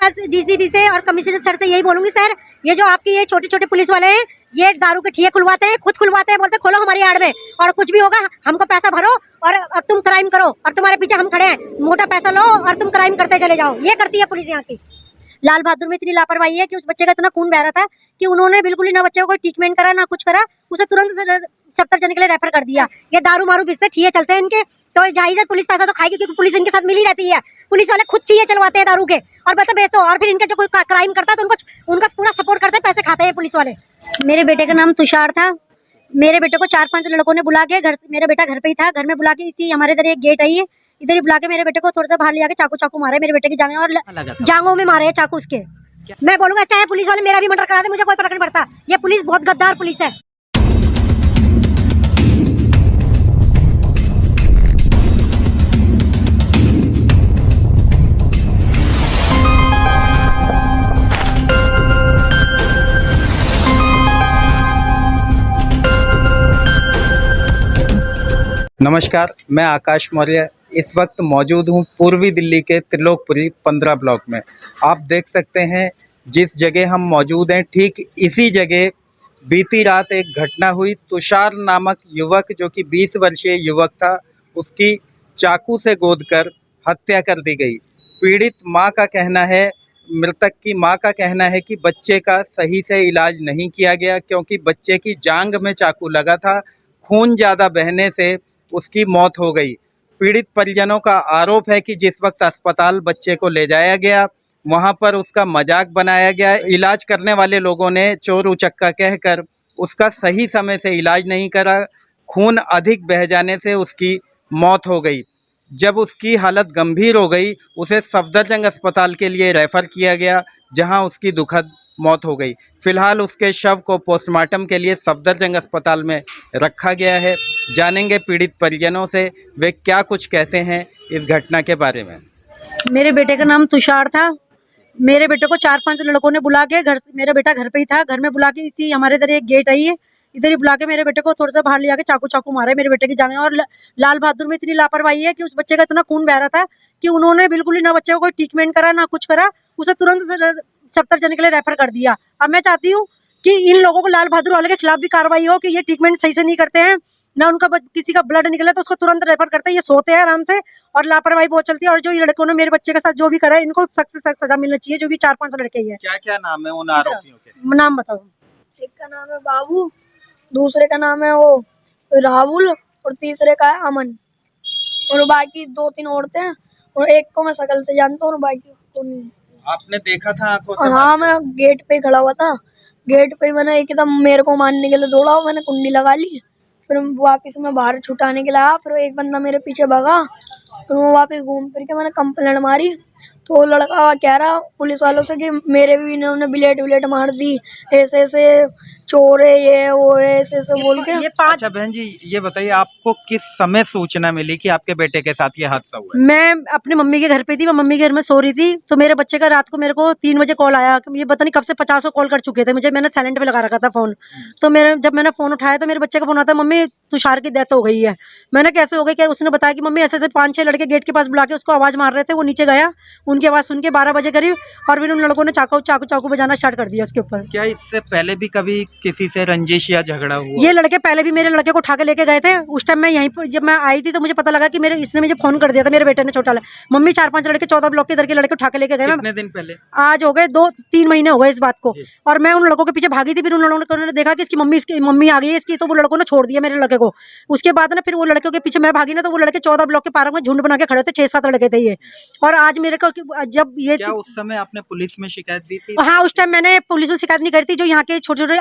DCP से और commissioner sir से यही बोलूंगी, सर ये जो आपकी ये छोटे छोटे पुलिस वाले हैं, ये दारू के ठिये खुलवाते हैं, खुद खुलवाते हैं, बोलते खोलो हमारी आड़ में, और कुछ भी होगा हमको पैसा भरो और तुम क्राइम करो, और तुम्हारे पीछे हम खड़े हैं, मोटा पैसा लो और तुम क्राइम करते चले जाओ। ये करती है पुलिस यहाँ की। लाल बहादुर में इतनी लापरवाही है कि उस बच्चे का इतना खून बह रहा था कि उन्होंने बिल्कुल ही ना बच्चे को कोई ट्रीटमेंट करा ना कुछ करा, उसे तुरंत 70 जने के लिए रेफर कर दिया। ये दारू मारू बेचते, ठिये चलते हैं इनके, तो जाहिर है पुलिस पैसा तो खाएगी, क्योंकि पुलिस इनके साथ मिली रहती है। पुलिस वाले खुद ठिये चलवाते हैं दारू के और बस बेचो, और फिर इनके जो कोई क्राइम करता है तो उनका पूरा सपोर्ट करते हैं, पैसे खाते हैं पुलिस वाले। मेरे बेटे का नाम तुषार था। मेरे बेटे को 4-5 लड़कों ने बुला के मेरा बेटा घर पे ही था, घर में बुला के इसी हमारे इधर एक गेट आई है, इधर ही बुला के मेरे बेटे को थोड़ा सा बाहर ले जाके चाकू मारे मेरे बेटे की जांघें और जांघों में मारे चाकू उसके। मैं बोलूंगा चाहे पुलिस वाले मेरा भी मर्डर करा दे, मुझे कोई फर्क नहीं पड़ता। ये पुलिस बहुत गद्दार पुलिस है। नमस्कार, मैं आकाश मौर्य इस वक्त मौजूद हूं पूर्वी दिल्ली के त्रिलोकपुरी 15 ब्लॉक में। आप देख सकते हैं जिस जगह हम मौजूद हैं, ठीक इसी जगह बीती रात एक घटना हुई। तुषार नामक युवक, जो कि 20 वर्षीय युवक था, उसकी चाकू से गोदकर हत्या कर दी गई। पीड़ित मां का कहना है, मृतक की मां का कहना है कि बच्चे का सही से इलाज नहीं किया गया, क्योंकि बच्चे की जांघ में चाकू लगा था, खून ज़्यादा बहने से उसकी मौत हो गई। पीड़ित परिजनों का आरोप है कि जिस वक्त अस्पताल बच्चे को ले जाया गया, वहां पर उसका मजाक बनाया गया। इलाज करने वाले लोगों ने चोर उचक्का कहकर उसका सही समय से इलाज नहीं करा। खून अधिक बह जाने से उसकी मौत हो गई। जब उसकी हालत गंभीर हो गई, उसे सफदरजंग अस्पताल के लिए रेफ़र किया गया, जहां उसकी दुखद मौत हो गई। फिलहाल उसके शव को पोस्टमार्टम के लिए सफदरजंग अस्पताल में रखा गया है। जानेंगे पीड़ित परिजनों से वे क्या कुछ कहते हैं इस घटना के बारे में। मेरे बेटे का नाम तुषार था। मेरे बेटे को 4-5 लड़कों ने बुला के मेरा बेटा घर पे ही था, घर में बुला के इसी हमारे इधर एक गेट आई है, इधर ही बुला के मेरे बेटे को थोड़ा सा बाहर ले जाके चाकू मारे मेरे बेटे की जांघें और लाल बहादुर में इतनी लापरवाही है कि उस बच्चे का इतना खून बह रहा था कि उन्होंने बिल्कुल ही ना बच्चे को कोई ट्रीटमेंट करा ना कुछ करा, उसे तुरंत 70 जने के लिए रेफर कर दिया। अब मैं चाहती हूँ कि इन लोगों को, लाल बहादुर वाले के खिलाफ भी कार्रवाई हो कि ये ट्रीटमेंट सही से नहीं करते हैं, ना उनका किसी का ब्लड निकले तो उसको तुरंत रेफर करते हैं। ये सोते हैं आराम से और लापरवाही बहुत चलती है। और जो ये लड़कों ने मेरे बच्चे के साथ जो भी करा है, इनको सख्त से सख्त सजा मिलनी चाहिए। जो भी 4-5 लड़के ही है। क्या क्या नाम है उन आरोपियों के? नाम बताओ। एक का नाम है बाबू, दूसरे का नाम है वो राहुल और तीसरे का है अमन, और बाकी 2-3 औरतें हैं, और एक को मैं शकल से जानता हूँ और बाकी को नहीं। आपने देखा था आंखों से? हाँ, मैं गेट पे खड़ा हुआ था। गेट पे मैंने एकदम मेरे को मारने के लिए दौड़ा, मैंने कुंडी लगा ली, फिर वापस मैं बाहर छुटाने के लिए आया, फिर एक बंदा मेरे पीछे भागा, फिर वो वापस घूम फिर के मैंने कंप्लेंट मारी, तो वो लड़का कह रहा पुलिस वालों से कि मेरे भी इन्होंने बिलेट मार दी, ऐसे ऐसे चोर है, ये वो है, ऐसे ऐसे बोल के। अच्छा बहन जी, ये बताइए आपको किस समय सूचना मिली कि आपके बेटे के साथ ये हादसा हुआ? मैं अपने मम्मी के घर पे थी, मैं मम्मी के घर में सो रही थी, तो मेरे बच्चे का रात को मेरे को 3 बजे कॉल आया। ये पता नहीं कब से 50 कॉल कर चुके थे मुझे, मैंने साइलेंट पे लगा रखा था फोन। तो जब मैंने फोन उठाया तो मेरे बच्चे का फोन आता, मम्मी तुषार की डेथ हो गई है। मैंने कैसे हो गई? क्या उसने बताया कि मम्मी ऐसे ऐसे 5-6 लड़के गेट के पास बुला के उसको आवाज मार रहे थे, वो नीचे गया, उनकी आवाज सुन के 12 बजे करीब, और फिर उन लड़कों ने चाकू बजाना स्टार्ट कर दिया उसके ऊपर। क्या इससे पहले भी कभी किसी से रंजिश या झगड़ा हुआ? ये लड़के पहले भी मेरे लड़के को उठा के लेके गए थे। उस टाइम मैं यहीं पर, जब मैं आई थी तो मुझे पता लगा कि इसने मुझे फोन कर दिया था, मेरे बेटे ने, छोटा मम्मी 4-5 लड़के 14 ब्लॉक के इधर के लड़के उठा के लेके गए। कितने दिन पहले? आज हो गए 2-3 महीने हो गए इस बात को। और मैं उन लड़कों के पीछे भागी थी, फिर उन लड़कों ने देखा कि इसकी मम्मी आ गई है इसकी, तो वो लड़कों ने छोड़ दिया मेरे लड़के को। उसके बाद ना फिर वो लड़कों के पीछे मैं भागी ना, तो वो लड़के 14 ब्लॉक के पार्क में झुंड बना के खड़े थे, 6-7 लड़के थे ये। और आज मेरे को जब ये, क्या उस समय आपने पुलिस में शिकायत दी थी? हाँ, उस टाइम मैंने पुलिस में शिकायत नहीं करी थी। जो यहाँ के छोटे-छोटे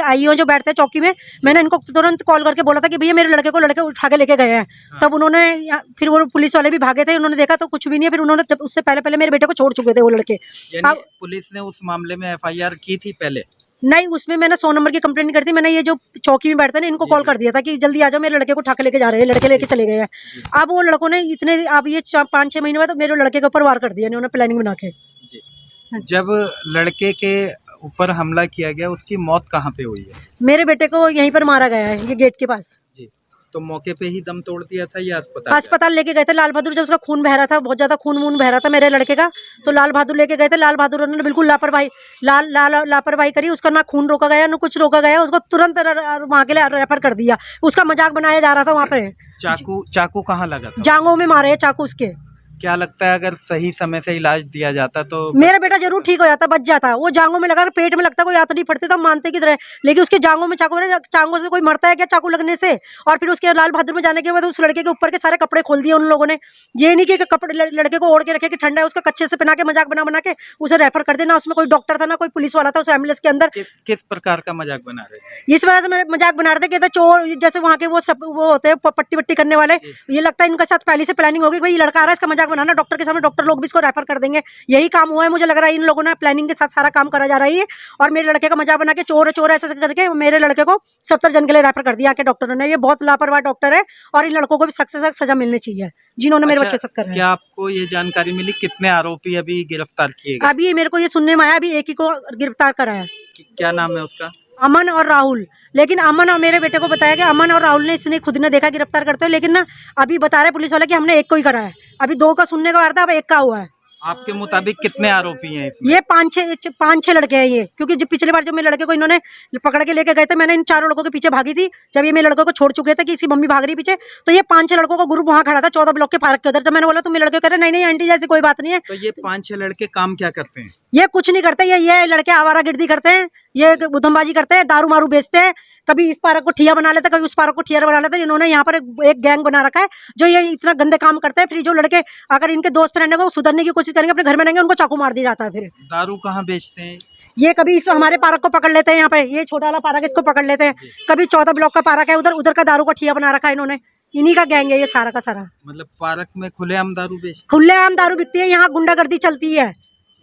आईओ जो बैठते हैं चौकी में, मैंने इनको तुरंत कॉल करके बोला था कि भैया मेरे लड़के उठा के लेके गए हैं। तब उन्होंने, फिर वो पुलिस वाले भी भागे थे, उन्होंने देखा तो कुछ भी नहीं है। फिर उन्होंने, जब उससे पहले मेरे बेटे को छोड़ चुके थे वो लड़के। अब पुलिस ने उस मामले में FIR की थी पहले? नहीं, उसमें मैंने 100 नंबर की कंप्लेंट नहीं करती। मैंने ये जो चौकी में बैठते हैं इनको कॉल कर दिया था कि जल्दी आ जाओ, मेरे लड़के को उठा के लेके जा रहे हैं, लड़के लेके चले गए हैं। अब वो लड़कों ने अब ये 5-6 महीने बाद मेरे लड़के के ऊपर वार कर दिया उन्होंने, प्लानिंग बना के। जब लड़के के ऊपर हमला किया गया, उसकी मौत कहाँ पे हुई है? मेरे बेटे को यहीं पर मारा गया है, ये गेट के पास। जी। तो मौके पे ही दम तोड़ दिया था या अस्पताल? अस्पताल लेके गए थे लाल बहादुर, जब उसका खून बह रहा था, बहुत ज्यादा खून बह रहा था मेरे लड़के का, तो लाल बहादुर लेके गए थे। लाल बहादुर ने बिल्कुल लापरवाही करी, उसका ना खून रोका गया ना कुछ रोका गया, उसको तुरंत वहाँ के लिए रेफर कर दिया। उसका मजाक बनाया जा रहा था वहाँ पे। चाकू कहाँ लगा था? जांघों में मारे चाकू उसके। क्या लगता है अगर सही समय से इलाज दिया जाता तो मेरा बेटा जरूर ठीक हो जाता, बच जाता। वो जांघों में लगा, पेट में लगता, कोई आतड़ी फटती तो हम मानते की तरह, लेकिन उसके जांघों में चाकू, चांगों से कोई मरता है क्या चाकू लगने से? और फिर उसके लाल बहादुर में जाने के बाद उस लड़के के ऊपर के सारे कपड़े खोल दिए उन लोगों ने। ये नहीं कि कपड़े लड़के को ओढ़ के रखे कि ठंडा है, उसका कच्चे से पहना के मजाक बना के उसे रेफर कर देना। उसमें कोई डॉक्टर था ना कोई पुलिस वाला था उस एम्बुलेंस के अंदर। किस प्रकार का मजाक बना रहे थे? इस वजह से मजाक बना रहे थे, कहते चोर, जैसे वहाँ के वो होते हैं पट्टी वट्टी करने वाले, ये लगता है इनके साथ पहले से प्लानिंग होगी, भाई ये लड़का आ रहा है इसका मजाक बनाना, डॉक्टर के सामने डॉक्टर लोग भी इसको रेफर कर देंगे। यही काम हुआ है, मुझे लग रहा है इन लोगों ने प्लानिंग के साथ सारा काम करा जा रही है। और मेरे लड़के का मजाक बना के चोर चोर ऐसे करके मेरे लड़के को 70 जन के लिए रेफर कर दिया के डॉक्टरों ने। ये बहुत लापरवाह डॉक्टर है और इन लड़कों को भी सख्त से सख्त सजा मिलनी चाहिए जिन्होंने मेरे बच्चे साथ कर रहे हैं। क्या आपको ये जानकारी मिली कितने आरोपी अभी गिरफ्तार किए गए? अभी मेरे को ये सुनने में आया, अभी एक ही को गिरफ्तार करा है। क्या नाम है उसका? अमन और राहुल। लेकिन अमन और मेरे बेटे को बताया कि अमन और राहुल ने इसने खुद ने देखा गिरफ्तार करते हुए, लेकिन ना अभी बता रहे पुलिस वाले कि हमने एक को ही करा है। अभी 2 का सुनने का आ रहा था, अब 1 का हुआ है। आपके मुताबिक कितने आरोपी हैं इसमें? ये 5-6 लड़के हैं ये, क्योंकि जब पिछली बार जब मेरे लड़के को इन्होंने पकड़ के लेके गए थे, मैंने इन 4 लड़कों के पीछे भागी थी। जब ये मेरे लड़कों को छोड़ चुके थे कि इसकी मम्मी भाग रही पीछे, तो ये 5-6 लड़कों का ग्रुप वहाँ खड़ा था 14 ब्लॉक के पार्क के उधर। जब मैंने बोला तो मेरे लड़के कह रहे नहीं आंटी जैसी कोई बात नहीं है। तो ये 5-6 लड़के काम क्या करते हैं? ये कुछ नहीं करते, ये लड़के आवारागर्दी करते हैं, ये बुधमबाजी करते हैं, दारू मारू बेचते हैं, कभी इस पार्क को ठिया बना लेते हैं, कभी उस पार्क को ठिया बना लेते हैं। इन्होंने यहाँ पर एक गैंग बना रखा है जो ये इतना गंदे काम करते हैं। फिर जो लड़के अगर इनके दोस्त फ्रेंड को सुधरने की कोशिश करेंगे, अपने घर में रहेंगे, उनको चाकू मार दिया जाता है। फिर दारू कहाँ बेचते हैं? ये कभी इस हमारे पार्क को पकड़ लेते हैं, यहाँ पे ये छोटा वाला पार्क इसको पकड़ लेते हैं, कभी 14 ब्लॉक का पार्क है उधर का दारू का ठिया बना रखा है इन्होंने। इन्हीं का गैंग है ये सारा का सारा। मतलब पार्क में खुलेआम दारू बेचते? खुलेआम दारू बिकती है, यहाँ गुंडागर्दी चलती है।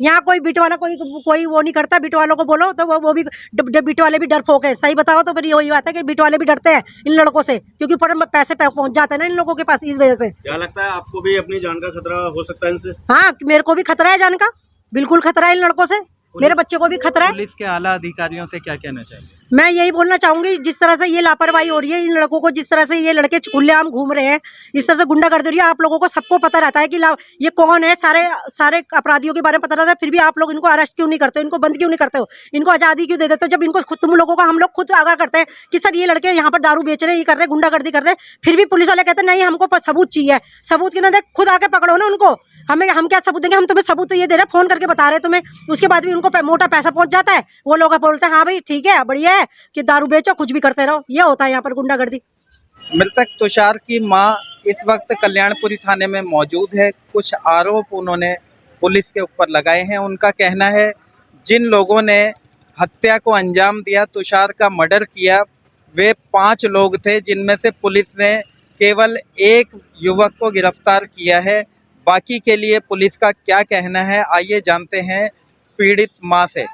यहाँ कोई बिट वाला कोई वो नहीं करता। बिट वालों को बोलो तो वो भी बिट वाले भी डरपोक है। सही बताओ तो फिर यही बात है कि बिट वाले भी डरते हैं इन लड़कों से, क्योंकि ऊपर पैसे पहुंच जाते हैं ना इन लोगों के पास। इस वजह से क्या लगता है आपको भी अपनी जान का खतरा हो सकता है इनसे? हाँ, मेरे को भी खतरा है जान का, बिल्कुल खतरा है इन लड़कों से, मेरे बच्चे को भी खतरा है। पुलिस के आला अधिकारियों से क्या कहना चाहिए? मैं यही बोलना चाहूंगी, जिस तरह से ये लापरवाही हो रही है इन लड़कों को, जिस तरह से ये लड़के खुलेआम घूम रहे हैं, इस तरह से गुंडागर्दी हो रही है, आप लोगों को सबको पता रहता है कि ये कौन है, सारे अपराधियों के बारे में पता रहता है, फिर भी आप लोग इनको अरेस्ट क्यों नहीं करते, इनको बंद क्यों नहीं करते हो, इनको आजादी क्यों दे देते हो? जब इनको तुम लोगों को हम लोग खुद आगाह करते हैं कि सर ये लड़के यहाँ पर दारू बेच रहे हैं, ये कर रहे हैं, गुंडागर्दी कर रहे हैं, फिर भी पुलिस वाले कहते हैं नहीं हमको सबूत चाहिए। सबूत की ना, खुद आके पकड़ो ना उनको। हम क्या सबूत देंगे? हम तुम्हें सबूत तो ये दे रहे हैं, फोन करके बता रहे हैं तुम्हें, उसके बाद भी उनको मोटा पैसा पहुंच जाता है। वो लोग बोलते हैं हाँ भाई ठीक है बढ़िया है कि दारू बेचो कुछ भी करते रहो। ये होता है यहाँ पर गुंडागर्दी। मृतक तुषार की मां इस वक्त कल्याणपुरी थाने में मौजूद है। कुछ आरोप उन्होंने पुलिस के ऊपर लगाए हैं। उनका कहना है जिन लोगों ने हत्या को अंजाम दिया, तुषार का मर्डर किया, वे 5 लोग थे, जिनमें से पुलिस ने केवल 1 युवक को गिरफ्तार किया है। बाकी के लिए पुलिस का क्या कहना है, आइए जानते हैं पीड़ित मां से।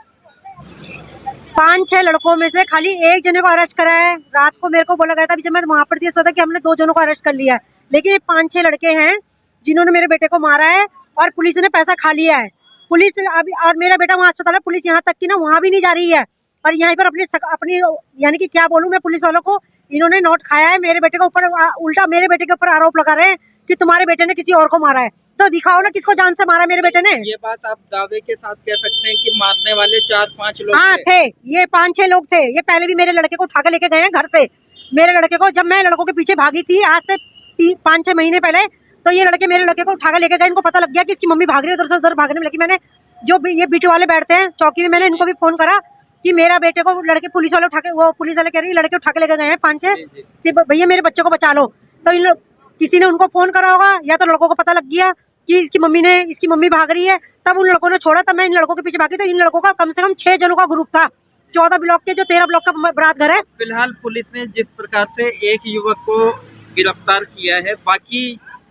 5-6 लड़कों में से खाली 1 जने को अरेस्ट करा है। रात को मेरे को बोला गया था, जब मैं वहां पर थी, इस पता कि हमने 2 जनों को अरेस्ट कर लिया है, लेकिन ये 5-6 लड़के हैं जिन्होंने मेरे बेटे को मारा है और पुलिस ने पैसा खा लिया है। पुलिस अभी, और मेरा बेटा वहाँ अस्पताल है, पुलिस यहाँ तक की ना वहाँ भी नहीं जा रही है। और यहाँ पर अपनी यानी कि क्या बोलूँ मैं, पुलिस वालों को इन्होंने नोट खाया है। मेरे बेटे के ऊपर उल्टा मेरे बेटे के ऊपर आरोप लगा रहे हैं कि तुम्हारे बेटे ने किसी और को मारा है। तो दिखाओ ना किसको जान से मारा मेरे बेटे ने। ये बात आप दावे के साथ कह सकते हैं कि मारने वाले 4-5 लोग हाँ थे, ये 5-6 लोग थे। ये पहले भी मेरे लड़के को उठा के लेके गए हैं घर से। मेरे लड़के को जब मैं लड़कों के पीछे भागी थी आज से 5-6 महीने पहले, तो ये लड़के मेरे लड़के को उठा के लेके गए। इनको पता लग गया कि इसकी मम्मी भाग रही है, उधर से उधर भागने में लगी। मैंने जो भी ये बीट वाले बैठते हैं चौकी में, मैंने इनको भी फोन करा कि मेरा बेटे को लड़के पुलिस वाले उठा के, वो पुलिस वाले कह रही है लड़के उठा के लेके गए हैं 5-6, भैया मेरे बच्चे को बचा लो। तो इन किसी ने उनको फोन करा होगा, या तो लड़कों को पता लग गया कि इसकी मम्मी भाग रही है, तब उन लड़कों ने छोड़ा। तब मैं इन लड़कों के पीछे भागी। तो इन लड़कों का कम से कम 6 जनों का ग्रुप था, 14 ब्लॉक के, जो 13 ब्लॉक का बरात घर है। फिलहाल पुलिस ने जिस प्रकार से 1 युवक को गिरफ्तार किया है, बाकी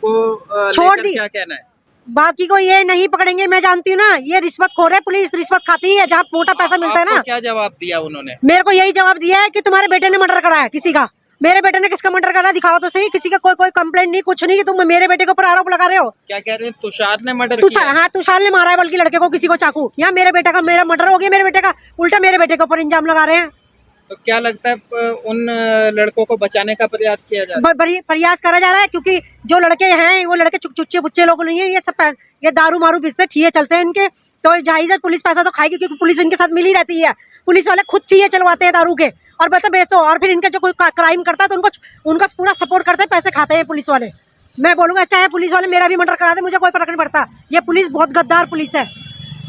को छोड़ दी। क्या कहना है? बाकी को ये नहीं पकड़ेंगे, मैं जानती हूँ ना, ये रिश्वत खोर है, पुलिस रिश्वत खाती है जहाँ मोटा पैसा मिलता है ना। क्या जवाब दिया उन्होंने? मेरे को यही जवाब दिया है कि तुम्हारे बेटे ने मर्डर करा है किसी का। मेरे बेटे ने किसका मर्डर करा, दिखाओ तो सही। किसी का कोई कंप्लेंट नहीं, कुछ नहीं, कि तुम मेरे बेटे के ऊपर आरोप लगा रहे हो। क्या कह रहे हैं? तुषार ने मर्डर किया? हाँ, तुषार ने मारा है, बल्कि लड़के को, किसी को चाकू। यहाँ मेरे बेटे का, मेरा मर्डर हो गया मेरे बेटे का, उल्टा मेरे बेटे के ऊपर इल्जाम लगा रहे हैं। तो क्या लगता है उन लड़कों को बचाने का प्रयास किया जा रहा प्रयास करा जा रहा है, क्योंकि जो लड़के हैं वो लड़के चुच्चे बुच्चे लोग नहीं है, ये सब ये दारू मारू बेचते ठिये चलते हैं इनके, तो जाहिर है पुलिस पैसा तो खाएगी, क्योंकि पुलिस इनके साथ मिली रहती है। पुलिस वाले खुद ठिये चलवाते हैं दारू के और बता बेचो, और फिर इनका जो कोई क्राइम करता है तो उनका पूरा सपोर्ट करते हैं, पैसे खाते हैं पुलिस वाले। मैं बोलूंगा चाहे पुलिस वाले मेरा भी मर्डर करा दे, मुझे कोई फर्क नहीं पड़ता, ये पुलिस बहुत गद्दार पुलिस है।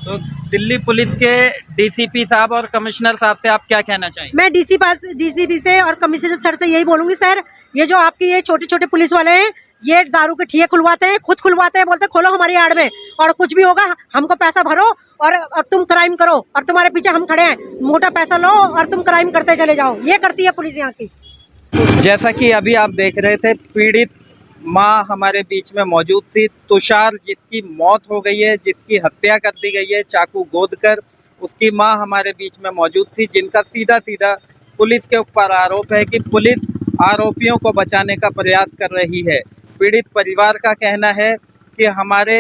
तो दिल्ली पुलिस के डीसीपी साहब और कमिश्नर साहब से आप क्या कहना चाहेंगे? मैं डीसीपी से और कमिश्नर सर से यही बोलूंगी, सर ये जो आपकी ये छोटे छोटे पुलिस वाले हैं, ये दारू के ठिये खुलवाते हैं, खुद खुलवाते हैं, बोलते हैं खोलो हमारी आड़ में, और कुछ भी होगा हमको पैसा भरो और तुम क्राइम करो, और तुम्हारे पीछे हम खड़े हैं, मोटा पैसा लो और तुम क्राइम करते चले जाओ। ये करती है पुलिस यहाँ की। जैसा कि अभी आप देख रहे थे, पीड़ित माँ हमारे बीच में मौजूद थी। तुषार जिसकी मौत हो गई है, जिसकी हत्या कर दी गई है चाकू गोद कर, उसकी माँ हमारे बीच में मौजूद थी, जिनका सीधा सीधा पुलिस के ऊपर आरोप है कि पुलिस आरोपियों को बचाने का प्रयास कर रही है। पीड़ित परिवार का कहना है कि हमारे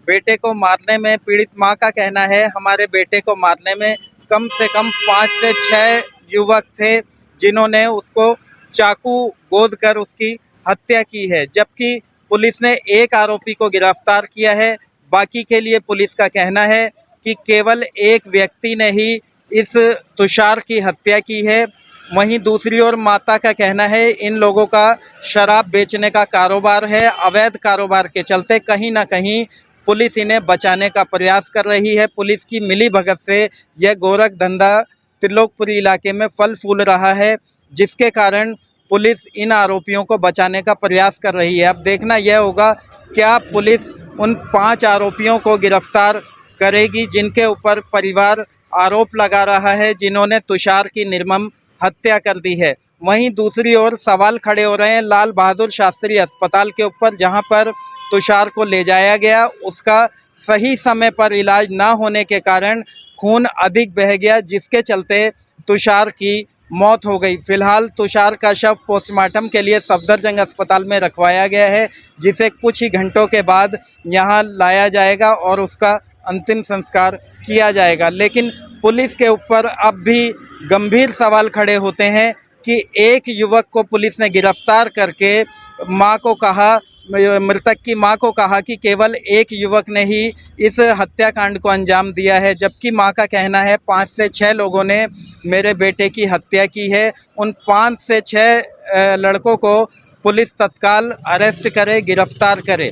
बेटे को मारने में, पीड़ित माँ का कहना है हमारे बेटे को मारने में कम से कम 5 से 6 युवक थे, जिन्होंने उसको चाकू गोद कर उसकी हत्या की है, जबकि पुलिस ने एक आरोपी को गिरफ्तार किया है। बाकी के लिए पुलिस का कहना है कि केवल एक व्यक्ति ने ही इस तुषार की हत्या की है। वहीं दूसरी ओर माता का कहना है इन लोगों का शराब बेचने का कारोबार है, अवैध कारोबार के चलते कहीं ना कहीं पुलिस इन्हें बचाने का प्रयास कर रही है। पुलिस की मिलीभगत से यह गोरख धंधा त्रिलोकपुरी इलाके में फल फूल रहा है, जिसके कारण पुलिस इन आरोपियों को बचाने का प्रयास कर रही है। अब देखना यह होगा क्या पुलिस उन 5 आरोपियों को गिरफ्तार करेगी जिनके ऊपर परिवार आरोप लगा रहा है, जिन्होंने तुषार की निर्मम हत्या कर दी है। वहीं दूसरी ओर सवाल खड़े हो रहे हैं लाल बहादुर शास्त्री अस्पताल के ऊपर, जहां पर तुषार को ले जाया गया, उसका सही समय पर इलाज ना होने के कारण खून अधिक बह गया, जिसके चलते तुषार की मौत हो गई। फिलहाल तुषार का शव पोस्टमार्टम के लिए सफदरजंग अस्पताल में रखवाया गया है, जिसे कुछ ही घंटों के बाद यहां लाया जाएगा और उसका अंतिम संस्कार किया जाएगा। लेकिन पुलिस के ऊपर अब भी गंभीर सवाल खड़े होते हैं कि एक युवक को पुलिस ने गिरफ्तार करके मां को कहा, मृतक की मां को कहा कि केवल एक युवक ने ही इस हत्याकांड को अंजाम दिया है, जबकि मां का कहना है 5 से 6 लोगों ने मेरे बेटे की हत्या की है। उन 5 से 6 लड़कों को पुलिस तत्काल अरेस्ट करे, गिरफ्तार करे।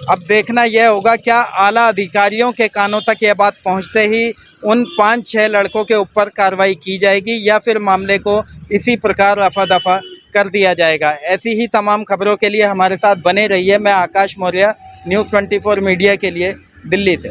अब देखना यह होगा क्या आला अधिकारियों के कानों तक यह बात पहुंचते ही उन 5-6 लड़कों के ऊपर कार्रवाई की जाएगी, या फिर मामले को इसी प्रकार रफा दफा कर दिया जाएगा। ऐसी ही तमाम खबरों के लिए हमारे साथ बने रहिए। मैं आकाश मौर्य, न्यूज़ 24 मीडिया के लिए दिल्ली से।